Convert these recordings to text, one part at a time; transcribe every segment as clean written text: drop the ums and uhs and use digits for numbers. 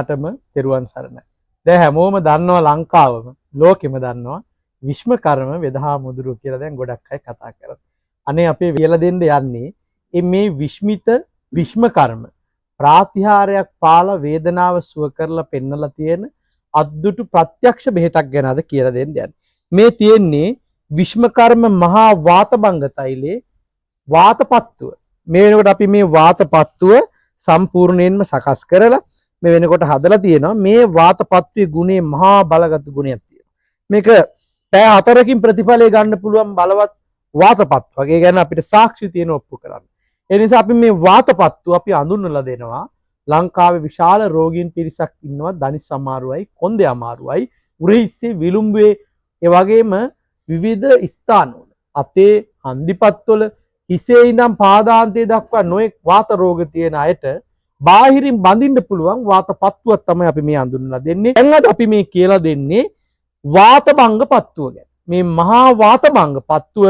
අටම තෙරුවන් සරණයි. දැන් හැමෝම දන්නවා ලංකාවම ලෝකෙම දන්නවා විශ්මකර්ම වෙදහා මුදුරු කියලා දැන් ගොඩක් අය කතා කරනවා. අනේ අපේ කියලා දෙන්න යන්නේ මේ විශ්මකර්ම ප්‍රාතිහාරයක් පාලා වේදනාව සුව කරලා පෙන්නලා තියෙන අද්දුටු ප්‍රත්‍යක්ෂ බෙහෙතක් ගැන අද කියලා දෙන්න යන්නේ. මේ තියෙන්නේ විශ්මකර්ම මහා වාතභංග තෛලේ වාතපත්තුව. මේ වෙනකොට අපි මේ වාතපත්තුව සම්පූර්ණයෙන්ම සකස් කරලා මේ වෙනකොට හදලා තියෙනවා. මේ වාතපත්තුවේ ගුණේ මහා බලගත් ගුණයක් තියෙනවා. මේක පැය 4කින් ප්‍රතිඵලය ගන්න පුළුවන් බලවත් වාතපත්තු වගේ ගැන අපිට සාක්ෂි තියෙන ඔප්පු කරන්න. ඒ නිසා අපි මේ වාතපත්තුව අපි අඳුන්වලා දෙනවා. ලංකාවේ විශාල රෝගීන් පිරිසක් ඉන්නවා. දනිස් අමාරුවයි, කොන්දේ අමාරුවයි, උරහිස්සේ විලුඹුවේ ඒ වගේම විවිධ ස්ථානවල අතේ හන්දිපත්වල හිසේ ඉඳන් පාදාන්තය දක්වා නොඑක් වාත රෝග තියෙන අයට බාහිරින් බඳින්න පුළුවන් වාතපත්තුවක් තමයි අපි මේ අඳුන්වලා දෙන්නේ. දැන් අද අපි මේ කියලා දෙන්නේ වාතභංග පත්තුව ගැන. මේ මහා වාතභංග පත්තුව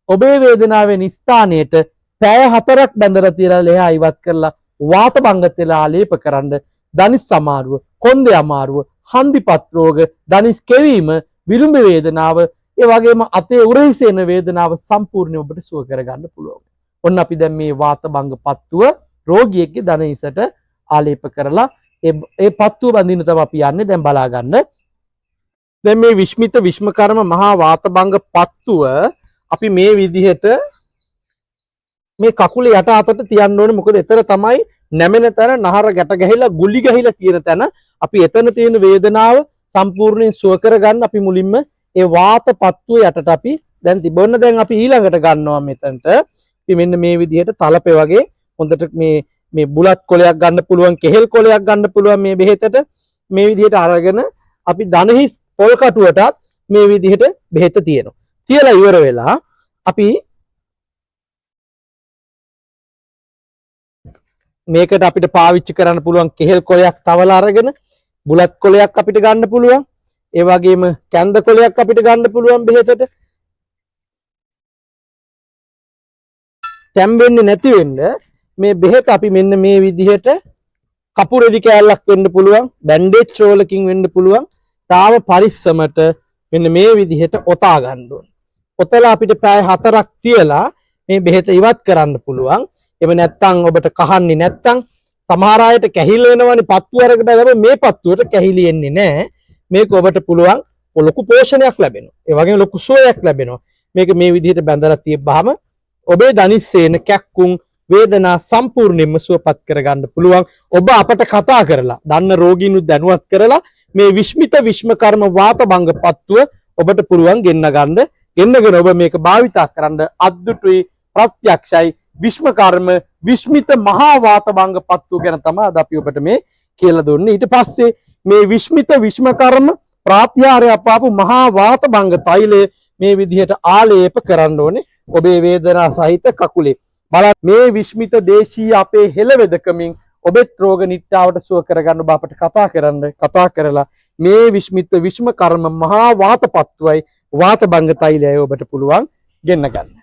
ඔබේ වේදනාවේ ස්ථානයට පැය 4ක් බැඳලා තියලා ලෙහා ඉවත් කරලා වාතභංග තෙල ආලේප කරන්න දනිස් අමාරුව, කොන්දේ අමාරුව, හන්දිපත් රෝග, දනිස් කෙවීම, විලුඹ වේදනාව, ඒ වගේම අතේ උරහිසේන වේදනාව සම්පූර්ණයෙන් ඔබට සුව කරගන්න පුළුවන්. ඔන්න අපි දැන් මේ වාතභංග පත්තුව රෝගියෙක්ගේ දණහිසට ආලේප කරලා ඒ පත්තුව බඳින්න තමයි අපි යන්නේ. දැන් බලා ගන්න. දැන් මේ විශ්මකර්ම මහා වාතභංග පත්තුව අපි මේ විදිහට මේ කකුලේ යට අතට තියන්න ඕනේ. මොකද එතන තමයි නැමෙන තැන නහර ගැට ගැහිලා ගුලි ගහිලා තියෙන තැන. අපි එතන තියෙන වේදනාව සම්පූර්ණයෙන් සුව කරගන්න අපි මුලින්ම ඒ වාතපත්තුව යටට අපි දැන් තිබොන්න. දැන් අපි ඊළඟට ගන්නවා මෙතනට. අපි මෙන්න මේ විදිහට තලපේ වගේ හොඳට මේ බුලත් කොලයක් ගන්න පුළුවන්, කෙහෙල් කොලයක් ගන්න පුළුවන් මේ බෙහෙතට. මේ විදිහට අරගෙන අපි දණහිස් පොල් කටුවටත් මේ විදිහට බෙහෙත තියෙනවා. තියලා ඉවර වෙලා අපි මේකට අපිට පාවිච්චි කරන්න පුළුවන් කෙහෙල් කොලයක් තවලා අරගෙන බුලත් කොලයක් අපිට ගන්න පුළුවන්. ඒ වගේම කැන්ද කොලයක් අපිට ගන්න පුළුවන් බෙහෙතට. තැම්බෙන්නේ නැති වෙන්න මේ බෙහෙත අපි මෙන්න මේ විදිහට කපුරෙදි කෑල්ලක් වෙන්න පුළුවන්, බැන්ඩේජ් රෝලකින් වෙන්න පුළුවන්. තාම පරිස්සමට මෙන්න මේ විදිහට ඔතා ගන්න ඕනේ. ඔතලා අපිට පැය 4ක් තියලා මේ බෙහෙත ඉවත් කරන්න පුළුවන්. එහෙම නැත්නම් ඔබට කහන්නේ නැත්නම් සමහර අයට කැහිල් වෙනවනේ පත්තු අරගෙන බැලුවම මේ පත්තුවට කැහිලි එන්නේ නැහැ. මේක ඔබට පුළුවන් ලොකු පෝෂණයක් ලැබෙනවා. ඒ වගේම ලොකු සුවයක් ලැබෙනවා. මේක මේ විදිහට බැඳලා තියබහම ඔබේ දනිස්සේන කැක්කුම් වේදනා සම්පූර්ණයෙන්ම සුවපත් කරගන්න පුළුවන්. ඔබ අපට කතා කරලා දන්න රෝගීනුත් දැනුවත් කරලා මේ විශ්මකර්ම වාතභංග පත්තුව ඔබට පුළුවන් ගෙන්නගෙන ඔබ මේක භාවිතා කරන්න අද්දුටුයි ප්‍රත්‍යක්ෂයි. විශ්මකර්ම මහා වාතභංග පත්තුව ගැන තමයි අද අපි ඔබට මේ කියලා දුන්නේ. ඊට පස්සේ මේ විශ්මකර්ම ප්‍රාතිහාරය අපාපු මහා වාතභංග තෛලය මේ විදිහට ආලේප කරන්න ඕනේ ඔබේ වේදනා සහිත කකුලේ. බලන්න මේ විශ්මිත දේශීය අපේ හෙළවෙදකමින් ඔබෙත් රෝග නිට්ටාවට සුව කරගන්න ඔබ අපට කතා කරලා මේ විශ්මකර්ම මහා වාතපත්තුවයි වාතභංග තෛලයයි ඔබට පුළුවන් ගෙන්න ගන්න.